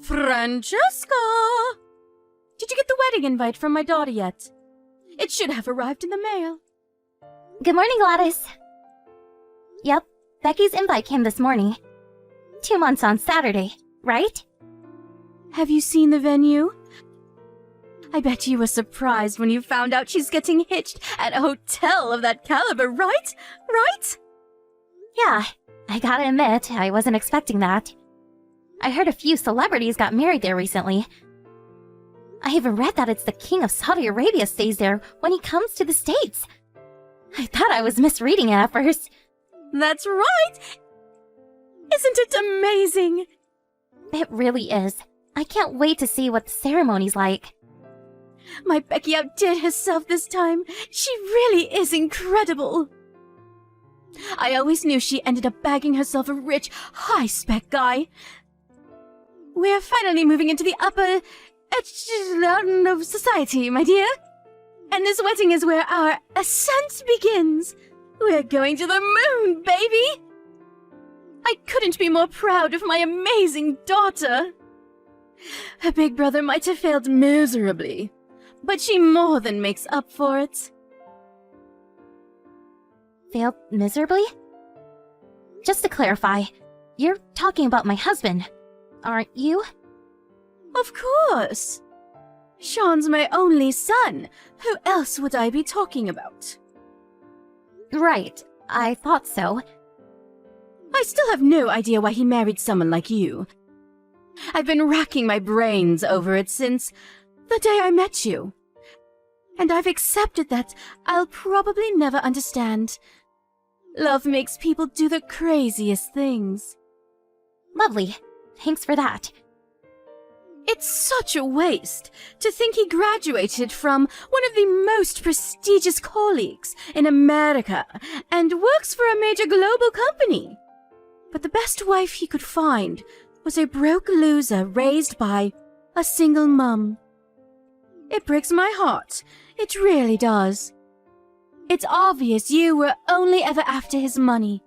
Francesca! Did you get the wedding invite from my daughter yet? It should have arrived in the mail. Good morning, Gladys. Yep, Becky's invite came this morning. 2 months on Saturday, right? Have you seen the venue? I bet you were surprised when you found out she's getting hitched at a hotel of that caliber, right? Right? Yeah, I gotta admit, I wasn't expecting that. I heard a few celebrities got married there recently. I even read that it's the King of Saudi Arabia stays there when he comes to the States. I thought I was misreading it at first. That's right! Isn't it amazing? It really is. I can't wait to see what the ceremony's like. My Becky outdid herself this time. She really is incredible. I always knew she ended up bagging herself a rich, high-spec guy. We're finally moving into the upper echelon of society, my dear. And this wedding is where our ascent begins. We're going to the moon, baby! I couldn't be more proud of my amazing daughter. Her big brother might have failed miserably, but she more than makes up for it. Failed miserably? Just to clarify, you're talking about my husband, aren't you? Of course. Sean's my only son. Who else would I be talking about? Right, I thought so. I still have no idea why he married someone like you. I've been racking my brains over it since the day I met you. And I've accepted that I'll probably never understand. Love makes people do the craziest things. Lovely. Thanks for that. It's such a waste to think he graduated from one of the most prestigious colleges in America and works for a major global company. But the best wife he could find was a broke loser raised by a single mum. It breaks my heart. It really does. It's obvious you were only ever after his money.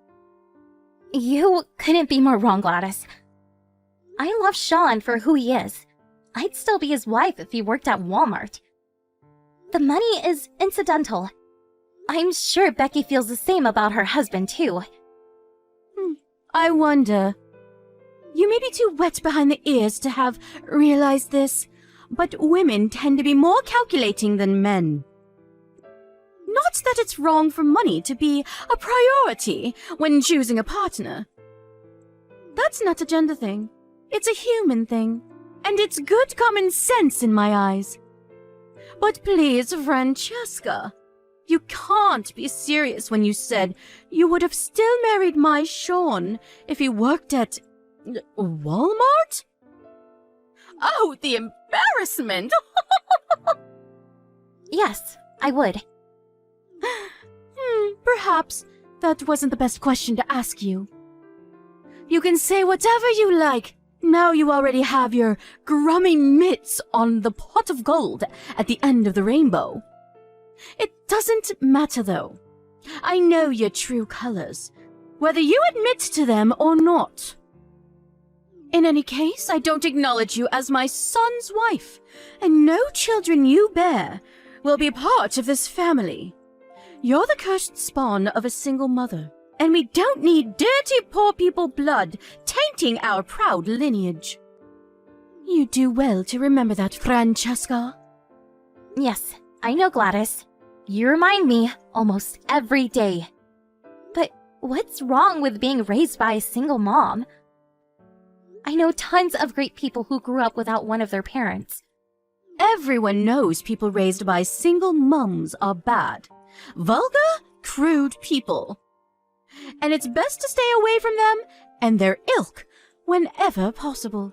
You couldn't be more wrong, Gladys. I love Sean for who he is. I'd still be his wife if he worked at Walmart. The money is incidental. I'm sure Becky feels the same about her husband, too. I wonder. You may be too wet behind the ears to have realized this, but women tend to be more calculating than men. Not that it's wrong for money to be a priority when choosing a partner. That's not a gender thing. It's a human thing, and it's good common sense in my eyes. But please, Francesca, you can't be serious when you said you would have still married my Sean if he worked at Walmart? Oh, the embarrassment! Yes, I would. Perhaps that wasn't the best question to ask you. You can say whatever you like. Now you already have your grummy mitts on the pot of gold at the end of the rainbow. It doesn't matter, though. I know your true colors, whether you admit to them or not. In any case, I don't acknowledge you as my son's wife, and no children you bear will be part of this family. You're the cursed spawn of a single mother, and we don't need dirty poor people blood tainting our proud lineage. You do well to remember that, Francesca. Yes, I know, Gladys. You remind me almost every day. But what's wrong with being raised by a single mom? I know tons of great people who grew up without one of their parents. Everyone knows people raised by single mums are bad. Vulgar, crude people. And it's best to stay away from them and their ilk whenever possible.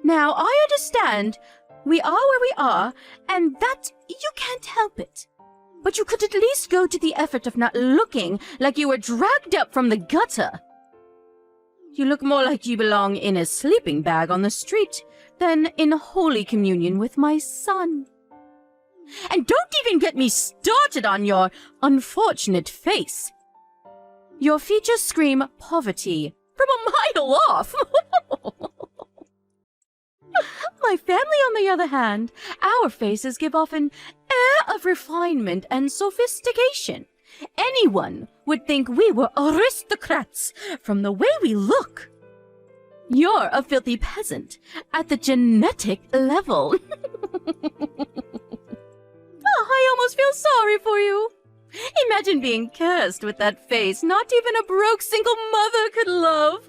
Now, I understand we are where we are, and that you can't help it. But you could at least go to the effort of not looking like you were dragged up from the gutter. You look more like you belong in a sleeping bag on the street than in Holy Communion with my son. And don't even get me started on your unfortunate face. Your features scream poverty from a mile off. My family, on the other hand, our faces give off an air of refinement and sophistication. Anyone would think we were aristocrats from the way we look. You're a filthy peasant at the genetic level. Oh, I almost feel sorry for you. Imagine being cursed with that face not even a broke single mother could love.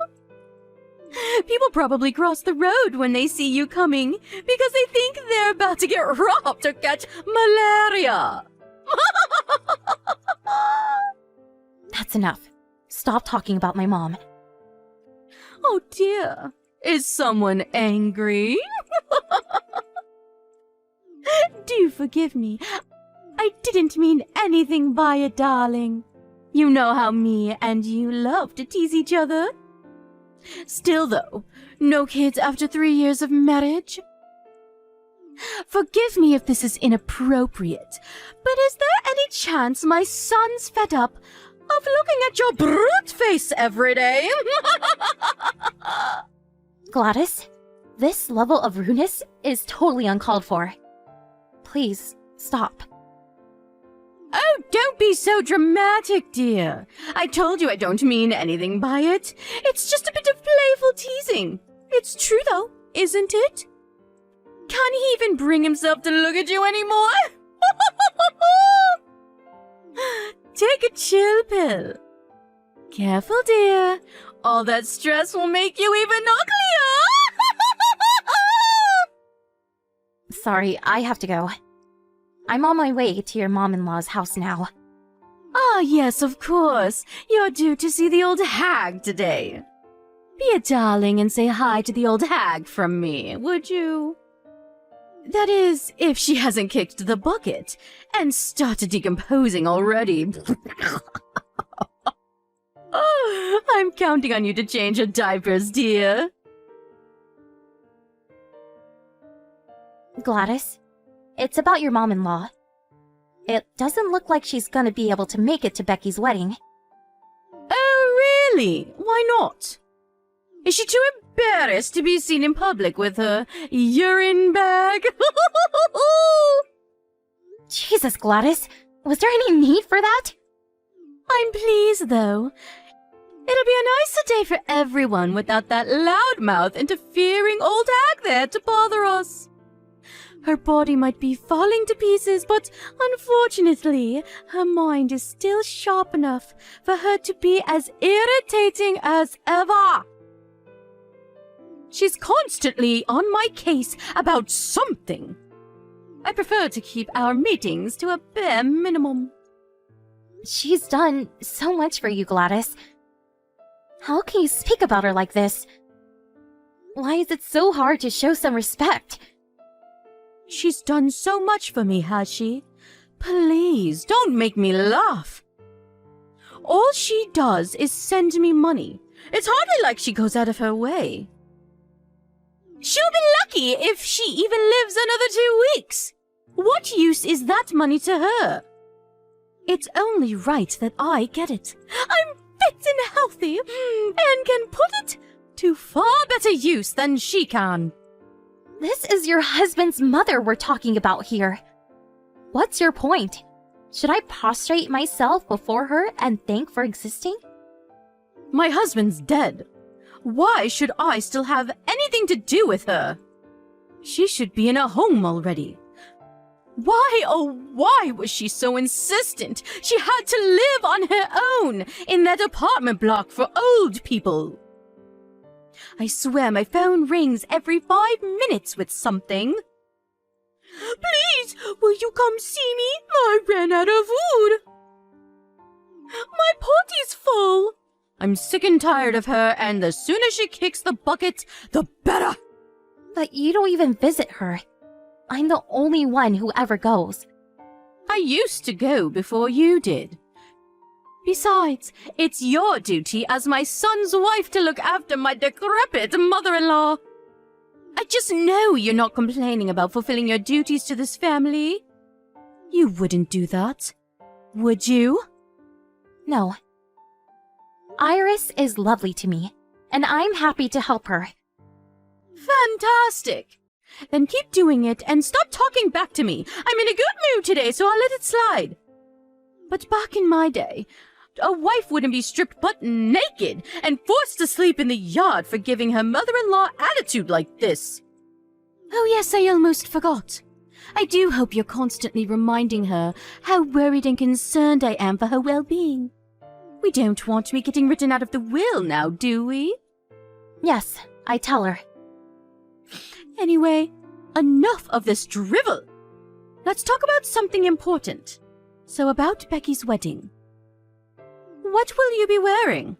People probably cross the road when they see you coming because they think they're about to get robbed or catch malaria. That's enough. Stop talking about my mom. Oh dear, is someone angry? Do forgive me. I didn't mean anything by it, darling. You know how me and you love to tease each other. Still though, no kids after 3 years of marriage? Forgive me if this is inappropriate, but is there any chance my son's fed up of looking at your brute face every day? Gladys, this level of rudeness is totally uncalled for. Please, stop. Oh, don't be so dramatic, dear. I told you I don't mean anything by it. It's just a bit of playful teasing. It's true, though, isn't it? Can't he even bring himself to look at you anymore? Take a chill pill. Careful, dear. All that stress will make you even uglier. Sorry, I have to go. I'm on my way to your mom-in-law's house now. Ah, yes, of course. You're due to see the old hag today. Be a darling and say hi to the old hag from me, would you? That is, if she hasn't kicked the bucket and started decomposing already. Oh, I'm counting on you to change her diapers, dear. Gladys, it's about your mom-in-law. It doesn't look like she's gonna be able to make it to Becky's wedding. Oh, really? Why not? Is she too embarrassed to be seen in public with her urine bag? Jesus, Gladys, was there any need for that? I'm pleased, though. It'll be a nicer day for everyone without that loudmouth interfering old hag there to bother us. Her body might be falling to pieces, but unfortunately, her mind is still sharp enough for her to be as irritating as ever. She's constantly on my case about something. I prefer to keep our meetings to a bare minimum. She's done so much for you, Gladys. How can you speak about her like this? Why is it so hard to show some respect? She's done so much for me, has she? Please, don't make me laugh. All she does is send me money. It's hardly like she goes out of her way. She'll be lucky if she even lives another 2 weeks. What use is that money to her? It's only right that I get it. I'm fit and healthy, and can put it to far better use than she can. This is your husband's mother we're talking about here. What's your point? Should I prostrate myself before her and thank for existing? My husband's dead. Why should I still have anything to do with her? She should be in a home already. Why, oh why was she so insistent she had to live on her own in that apartment block for old people? I swear my phone rings every 5 minutes with something. Please, will you come see me? I ran out of food. My potty's full. I'm sick and tired of her, and the sooner she kicks the bucket, the better. But you don't even visit her. I'm the only one who ever goes. I used to go before you did. Besides, it's your duty as my son's wife to look after my decrepit mother-in-law. I just know you're not complaining about fulfilling your duties to this family. You wouldn't do that, would you? No. Iris is lovely to me, and I'm happy to help her. Fantastic! Then keep doing it and stop talking back to me. I'm in a good mood today, so I'll let it slide. But back in my day, a wife wouldn't be stripped butt naked and forced to sleep in the yard for giving her mother-in-law attitude like this. Oh yes, I almost forgot. I do hope you're constantly reminding her how worried and concerned I am for her well-being. We don't want me getting written out of the will now, do we? Yes, I tell her. Anyway, enough of this drivel. Let's talk about something important. So about Becky's wedding. What will you be wearing?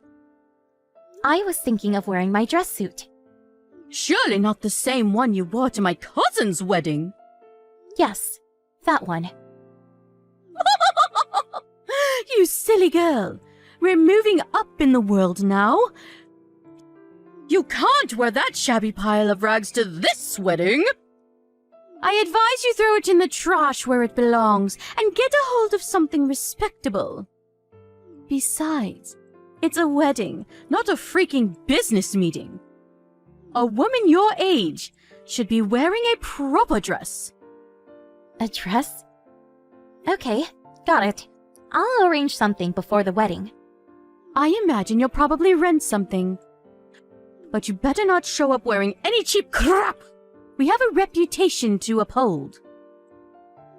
I was thinking of wearing my dress suit. Surely not the same one you wore to my cousin's wedding. Yes, that one. You silly girl. We're moving up in the world now. You can't wear that shabby pile of rags to this wedding. I advise you throw it in the trash where it belongs and get a hold of something respectable. Besides, it's a wedding, not a freaking business meeting. A woman your age should be wearing a proper dress. A dress? Okay, got it. I'll arrange something before the wedding. I imagine you'll probably rent something. But you better not show up wearing any cheap crap. We have a reputation to uphold.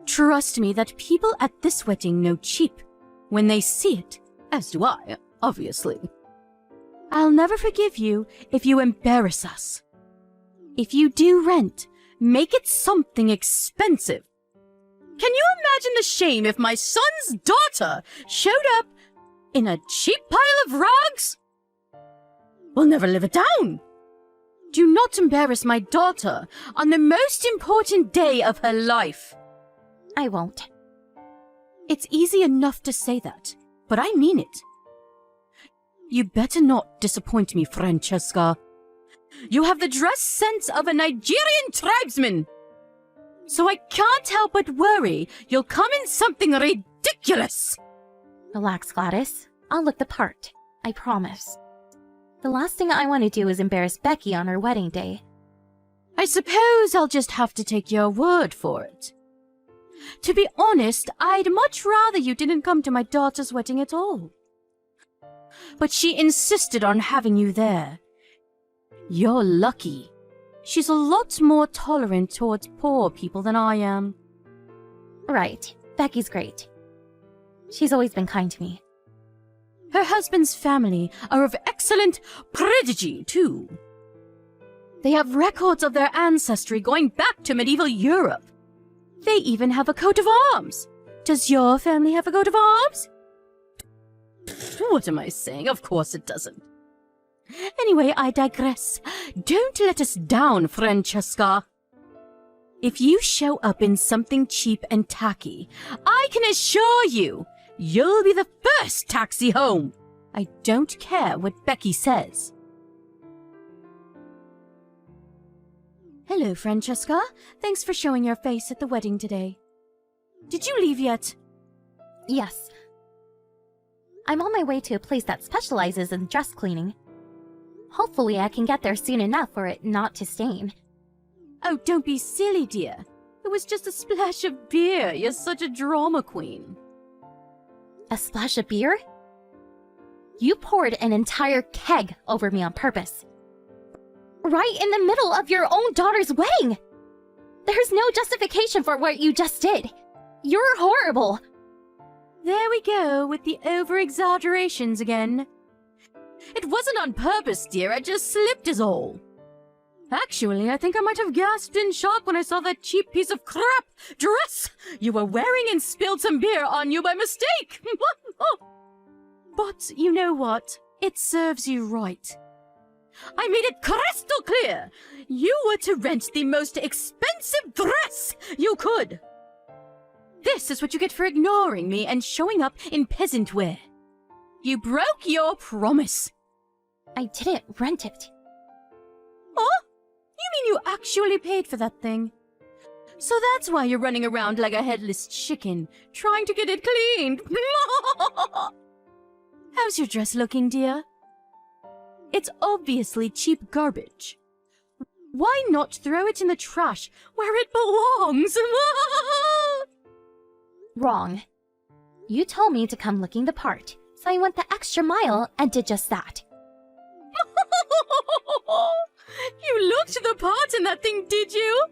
Trust me that people at this wedding know cheap when they see it, as do I, obviously. I'll never forgive you if you embarrass us. If you do rent, make it something expensive. Can you imagine the shame if my son's daughter showed up in a cheap pile of rags? We'll never live it down. Do not embarrass my daughter on the most important day of her life. I won't. It's easy enough to say that, but I mean it. You better not disappoint me, Francesca. You have the dress sense of a Nigerian tribesman. So I can't help but worry you'll come in something ridiculous. Relax, Gladys. I'll look the part. I promise. The last thing I want to do is embarrass Becky on her wedding day. I suppose I'll just have to take your word for it. To be honest, I'd much rather you didn't come to my daughter's wedding at all. But she insisted on having you there. You're lucky. She's a lot more tolerant towards poor people than I am. Right. Becky's great. She's always been kind to me. Her husband's family are of excellent prodigy, too. They have records of their ancestry going back to medieval Europe. They even have a coat of arms. Does your family have a coat of arms? What am I saying? Of course it doesn't. Anyway, I digress. Don't let us down, Francesca. If you show up in something cheap and tacky, I can assure you, you'll be the first taxi home. I don't care what Becky says. Hello, Francesca. Thanks for showing your face at the wedding today. Did you leave yet? Yes. I'm on my way to a place that specializes in dress cleaning. Hopefully I can get there soon enough for it not to stain. Oh, don't be silly, dear. It was just a splash of beer. You're such a drama queen. A splash of beer? You poured an entire keg over me on purpose. Right in the middle of your own daughter's wedding! There's no justification for what you just did. You're horrible. There we go with the over-exaggerations again. It wasn't on purpose, dear. I just slipped is all. Actually, I think I might have gasped in shock when I saw that cheap piece of crap dress you were wearing and spilled some beer on you by mistake. But you know what? It serves you right. I made it crystal clear. You were to rent the most expensive dress you could. This is what you get for ignoring me and showing up in peasant wear. You broke your promise. I didn't rent it. Huh? You mean you actually paid for that thing? So that's why you're running around like a headless chicken, trying to get it cleaned. How's your dress looking, dear? It's obviously cheap garbage. Why not throw it in the trash where it belongs? Wrong. You told me to come looking the part, so I went the extra mile and did just that. You looked the part in that thing, did you?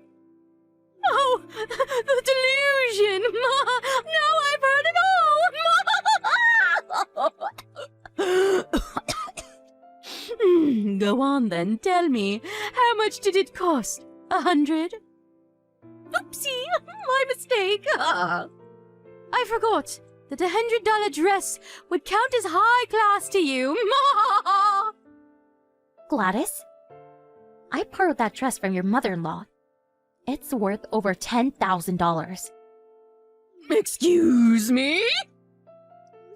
Oh, the delusion! Now I've heard it all! Go on then, tell me, how much did it cost? 100? Oopsie, my mistake. I forgot that $100 dress would count as high class to you. Gladys? I borrowed that dress from your mother-in-law. It's worth over $10,000. Excuse me?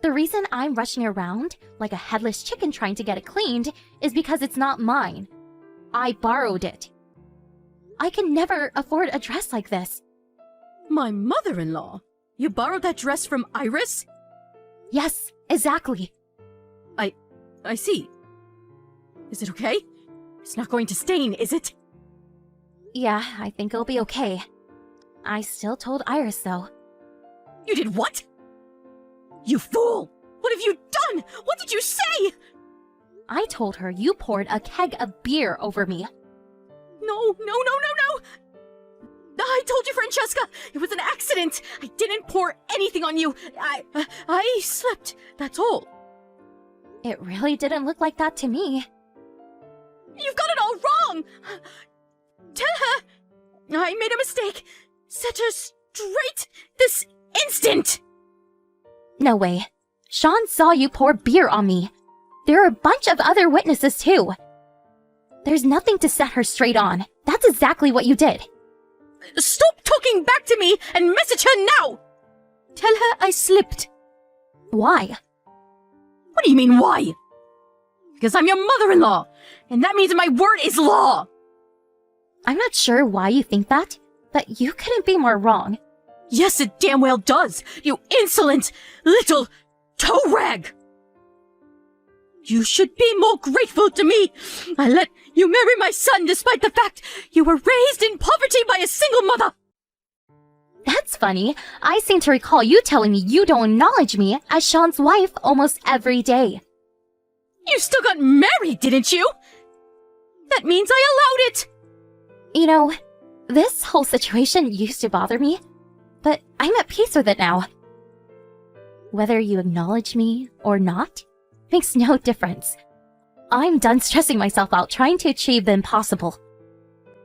The reason I'm rushing around like a headless chicken trying to get it cleaned is because it's not mine. I borrowed it. I can never afford a dress like this. My mother-in-law? You borrowed that dress from Iris? Yes, exactly. I see. Is it okay? It's not going to stain, is it? Yeah, I think it'll be okay. I still told Iris, though. You did what? You fool! What have you done? What did you say? I told her you poured a keg of beer over me. No. I told you, Francesca, it was an accident. I didn't pour anything on you. I slipped, that's all. It really didn't look like that to me. You've got it all wrong! Tell her I made a mistake. Set her straight this instant! No way. Sean saw you pour beer on me. There are a bunch of other witnesses, too. There's nothing to set her straight on. That's exactly what you did. Stop talking back to me and message her now! Tell her I slipped. Why? What do you mean, why? Because I'm your mother-in-law, and that means my word is law! I'm not sure why you think that, but you couldn't be more wrong. Yes, it damn well does, you insolent little toe rag! You should be more grateful to me. I let you marry my son despite the fact you were raised in poverty by a single mother. That's funny. I seem to recall you telling me you don't acknowledge me as Sean's wife almost every day. You still got married, didn't you? That means I allowed it. You know, this whole situation used to bother me, but I'm at peace with it now. Whether you acknowledge me or not makes no difference. I'm done stressing myself out trying to achieve the impossible.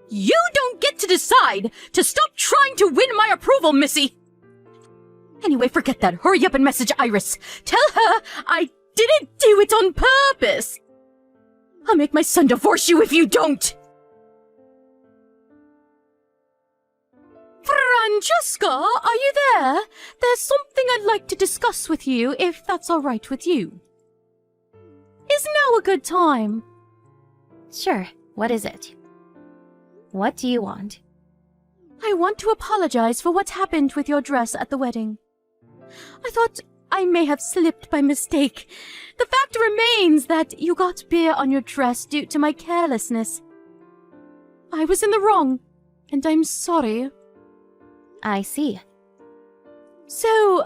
You don't get to decide to stop trying to win my approval, Missy. Anyway, forget that. Hurry up and message Iris. Tell her I didn't do it on purpose. I'll make my son divorce you if you don't. Francesca, are you there? There's something I'd like to discuss with you, if that's all right with you. Is now a good time? Sure, what is it? What do you want? I want to apologize for what happened with your dress at the wedding. I thought I may have slipped by mistake. The fact remains that you got beer on your dress due to my carelessness. I was in the wrong, and I'm sorry. I see. So,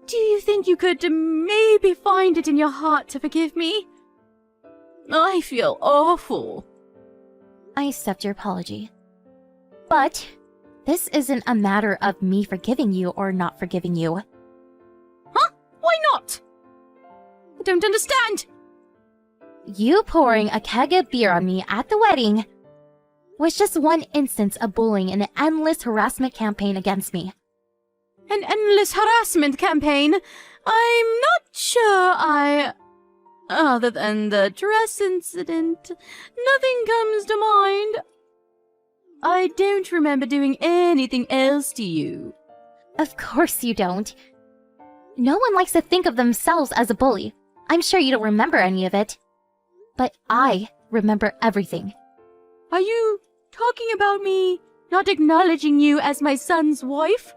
do you think you could maybe find it in your heart to forgive me? I feel awful. I accept your apology. But this isn't a matter of me forgiving you or not forgiving you. Huh? Why not? I don't understand. You pouring a keg of beer on me at the wedding was just one instance of bullying in an endless harassment campaign against me. An endless harassment campaign? I'm not sure Other than the dress incident, nothing comes to mind. I don't remember doing anything else to you. Of course you don't. No one likes to think of themselves as a bully. I'm sure you don't remember any of it. But I remember everything. Are you talking about me not acknowledging you as my son's wife?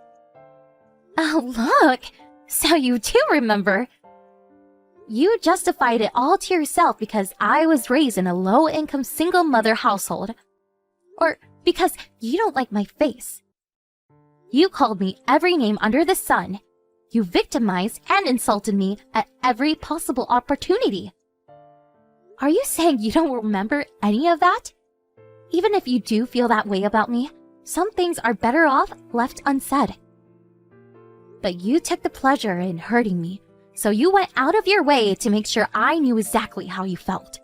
Oh, look! So you do remember. You justified it all to yourself because I was raised in a low-income single mother household. Or because you don't like my face. You called me every name under the sun. You victimized and insulted me at every possible opportunity. Are you saying you don't remember any of that? Even if you do feel that way about me, some things are better off left unsaid. But you took the pleasure in hurting me, so you went out of your way to make sure I knew exactly how you felt.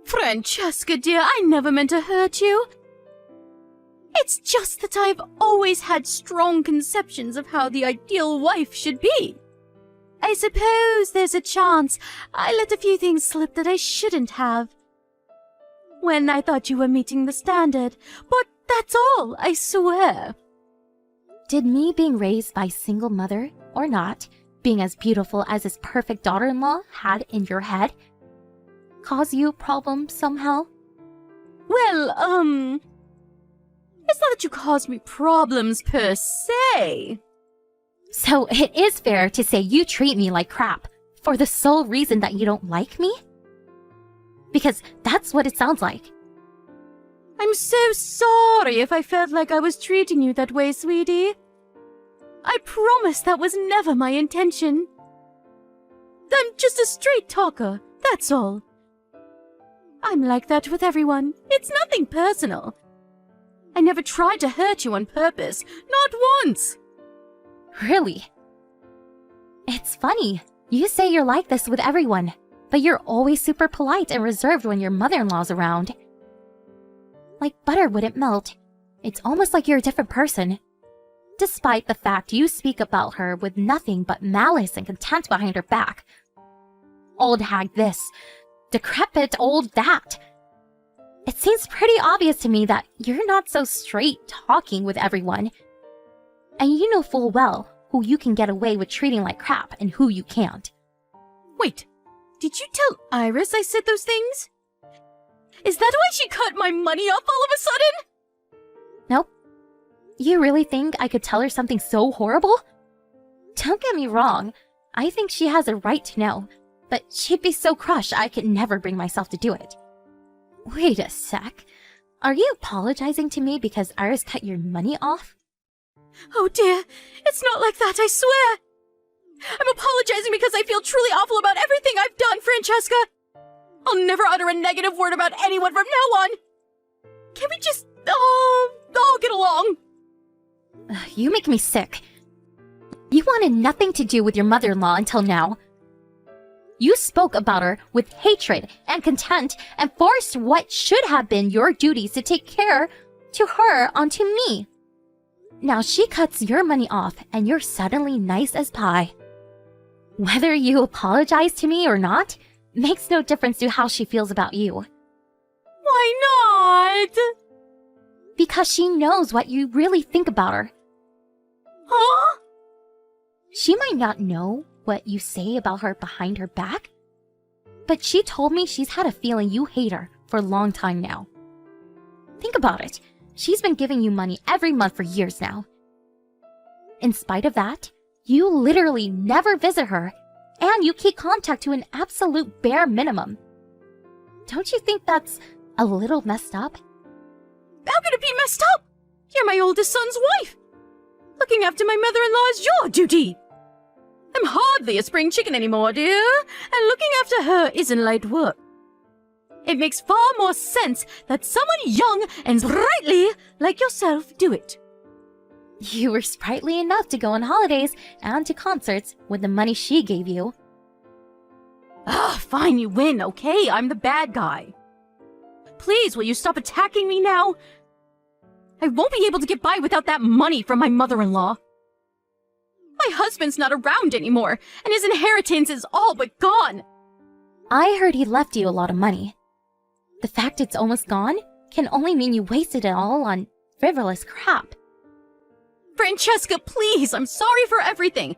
Francesca, dear, I never meant to hurt you. It's just that I've always had strong conceptions of how the ideal wife should be. I suppose there's a chance I let a few things slip that I shouldn't have. When I thought you were meeting the standard, but that's all, I swear. Did me being raised by a single mother, or not, being as beautiful as this perfect daughter-in-law had in your head, cause you problems somehow? Well, it's not that you caused me problems per se. So it is fair to say you treat me like crap for the sole reason that you don't like me? Because that's what it sounds like. I'm so sorry if I felt like I was treating you that way, sweetie. I promise that was never my intention. I'm just a straight talker, that's all. I'm like that with everyone. It's nothing personal. I never tried to hurt you on purpose, not once. Really? It's funny. You say you're like this with everyone, but you're always super polite and reserved when your mother-in-law's around. Like butter wouldn't melt. It's almost like you're a different person. Despite the fact you speak about her with nothing but malice and contempt behind her back. Old hag this, decrepit old that. It seems pretty obvious to me that you're not so straight talking with everyone. And you know full well who you can get away with treating like crap and who you can't. Wait, did you tell Iris I said those things? Is that why she cut my money off all of a sudden? Nope. You really think I could tell her something so horrible? Don't get me wrong, I think she has a right to know, but she'd be so crushed I could never bring myself to do it. Wait a sec. Are you apologizing to me because Iris cut your money off? Oh dear, it's not like that, I swear. I'm apologizing because I feel truly awful about everything I've done, Francesca. I'll never utter a negative word about anyone from now on. Can we just, all get along? You make me sick. You wanted nothing to do with your mother-in-law until now. You spoke about her with hatred and contempt and forced what should have been your duties to take care to her onto me. Now she cuts your money off and you're suddenly nice as pie. Whether you apologize to me or not makes no difference to how she feels about you. Why not? Because she knows what you really think about her. Huh? She might not know what you say about her behind her back, but she told me she's had a feeling you hate her for a long time now. Think about it. She's been giving you money every month for years now. In spite of that, you literally never visit her, and you keep contact to an absolute bare minimum. Don't you think that's a little messed up? How could it be messed up? You're my oldest son's wife. Looking after my mother-in-law is your duty. I'm hardly a spring chicken anymore, dear, and looking after her isn't light work. It makes far more sense that someone young and sprightly like yourself do it. You were sprightly enough to go on holidays and to concerts with the money she gave you. Fine, you win, okay? I'm the bad guy. Please, will you stop attacking me now? I won't be able to get by without that money from my mother-in-law. My husband's not around anymore, and his inheritance is all but gone. I heard he left you a lot of money. The fact it's almost gone can only mean you wasted it all on frivolous crap. Francesca, please, I'm sorry for everything.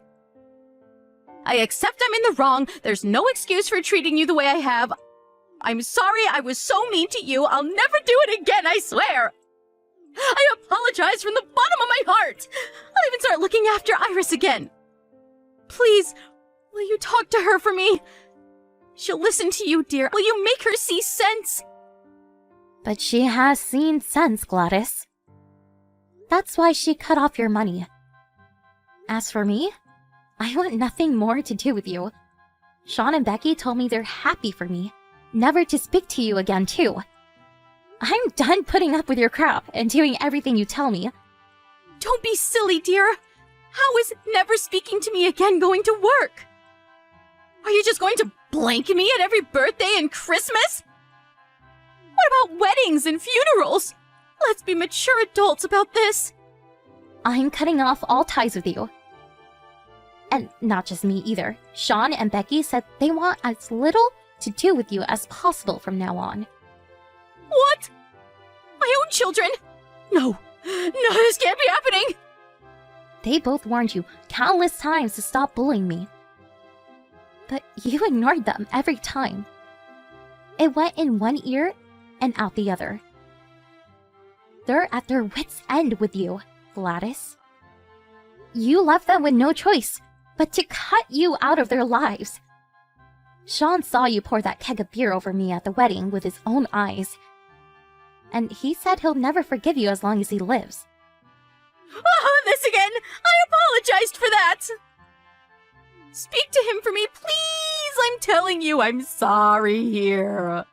I accept I'm in the wrong. There's no excuse for treating you the way I have. I'm sorry I was so mean to you. I'll never do it again, I swear. I apologize from the bottom of my heart. I'll even start looking after Iris again. Please, Will you talk to her for me? She'll listen to you, dear. Will you make her see sense? But she has seen sense, Gladys. That's why she cut off your money. As for me, I want nothing more to do with you. Sean and Becky told me they're happy for me, never to speak to you again, too. I'm done putting up with your crap and doing everything you tell me. Don't be silly, dear. How is never speaking to me again going to work? Are you just going to blank me at every birthday and Christmas? What about weddings and funerals? Let's be mature adults about this. I'm cutting off all ties with you. And not just me either. Sean and Becky said they want as little to do with you as possible from now on. What? My own children? No, this can't be happening. They both warned you countless times to stop bullying me. But you ignored them every time. It went in one ear and out the other. They're at their wits' end with you, Gladys. You left them with no choice but to cut you out of their lives. Sean saw you pour that keg of beer over me at the wedding with his own eyes. And he said he'll never forgive you as long as he lives. Oh, this again! I apologized for that! Speak to him for me, please! I'm telling you, I'm sorry here.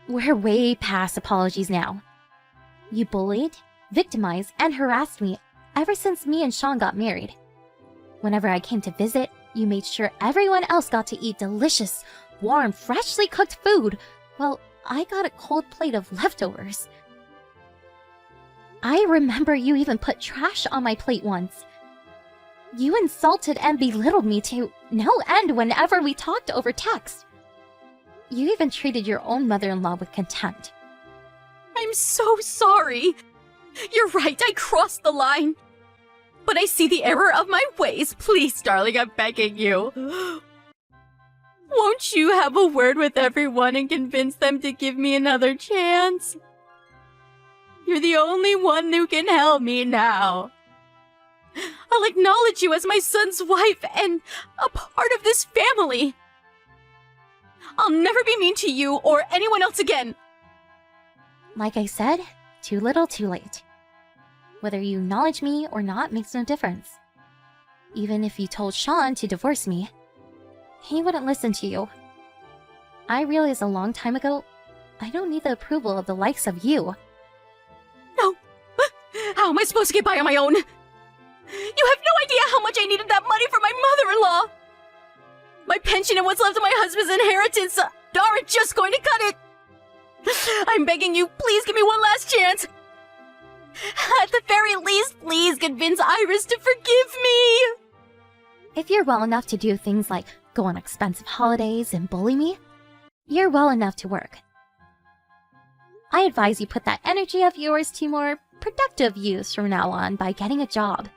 We're way past apologies now. You bullied, victimized, and harassed me ever since me and Sean got married. Whenever I came to visit, you made sure everyone else got to eat delicious, warm, freshly cooked food, while I got a cold plate of leftovers. I remember you even put trash on my plate once. You insulted and belittled me to no end whenever we talked over text. You even treated your own mother-in-law with contempt. I'm so sorry. You're right, I crossed the line. But I see the error of my ways. Please, darling, I'm begging you. Won't you have a word with everyone and convince them to give me another chance? You're the only one who can help me now. I'll acknowledge you as my son's wife and a part of this family. I'll never be mean to you or anyone else again. Like I said, too little, too late. Whether you acknowledge me or not makes no difference. Even if you told Sean to divorce me, he wouldn't listen to you. I realized a long time ago, I don't need the approval of the likes of you. No. How am I supposed to get by on my own? You have no idea how much I needed that money for my mother-in-law. My pension and what's left of my husband's inheritance aren't just going to cut it. I'm begging you, please give me one last chance. At the very least, please convince Iris to forgive me. If you're well enough to do things like go on expensive holidays and bully me, you're well enough to work. I advise you put that energy of yours to more productive use from now on by getting a job.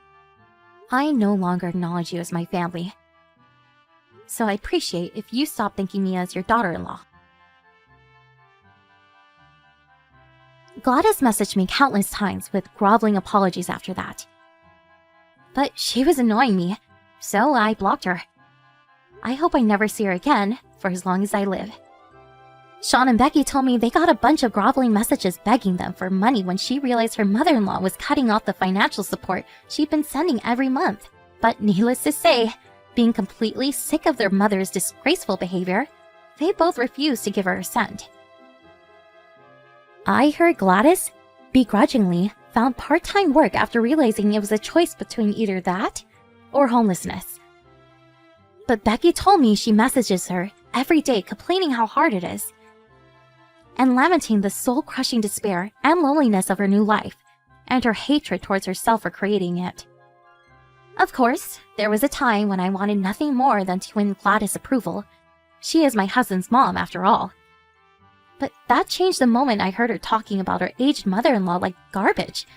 I no longer acknowledge you as my family. So I appreciate if you stop thinking me as your daughter-in-law. Gladys messaged me countless times with groveling apologies after that. But she was annoying me, so I blocked her. I hope I never see her again for as long as I live. Sean and Becky told me they got a bunch of groveling messages begging them for money when she realized her mother-in-law was cutting off the financial support she'd been sending every month. But needless to say, being completely sick of their mother's disgraceful behavior, they both refused to give her a cent. I heard Gladys, begrudgingly, found part-time work after realizing it was a choice between either that or homelessness. But Becky told me she messages her every day complaining how hard it is, and lamenting the soul-crushing despair and loneliness of her new life, and her hatred towards herself for creating it. Of course, there was a time when I wanted nothing more than to win Gladys' approval. She is my husband's mom, after all. But that changed the moment I heard her talking about her aged mother-in-law like garbage.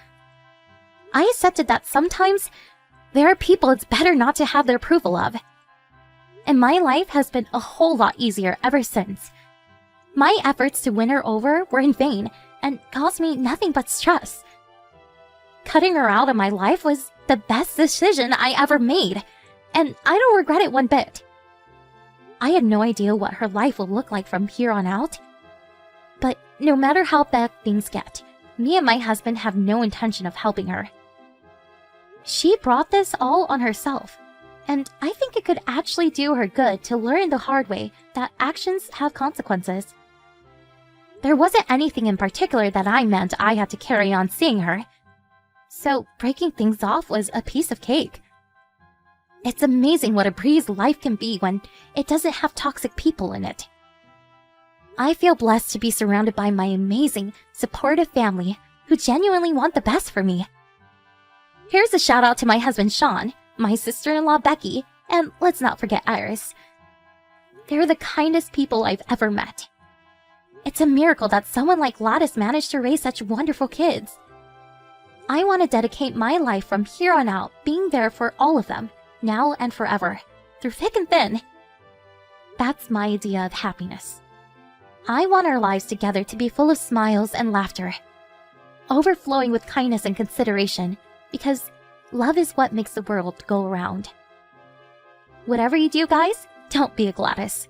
I accepted that sometimes there are people it's better not to have their approval of. And my life has been a whole lot easier ever since. My efforts to win her over were in vain and caused me nothing but stress. Cutting her out of my life was the best decision I ever made, and I don't regret it one bit. I had no idea what her life would look like from here on out. But no matter how bad things get, me and my husband have no intention of helping her. She brought this all on herself, and I think it could actually do her good to learn the hard way that actions have consequences. There wasn't anything in particular that I meant I had to carry on seeing her, so breaking things off was a piece of cake. It's amazing what a breeze life can be when it doesn't have toxic people in it. I feel blessed to be surrounded by my amazing, supportive family who genuinely want the best for me. Here's a shout out to my husband Sean, my sister-in-law Becky, and let's not forget Iris. They're the kindest people I've ever met. It's a miracle that someone like Gladys managed to raise such wonderful kids. I want to dedicate my life from here on out being there for all of them, now and forever, through thick and thin. That's my idea of happiness. I want our lives together to be full of smiles and laughter, overflowing with kindness and consideration, because love is what makes the world go around. Whatever you do, guys, don't be a Gladys.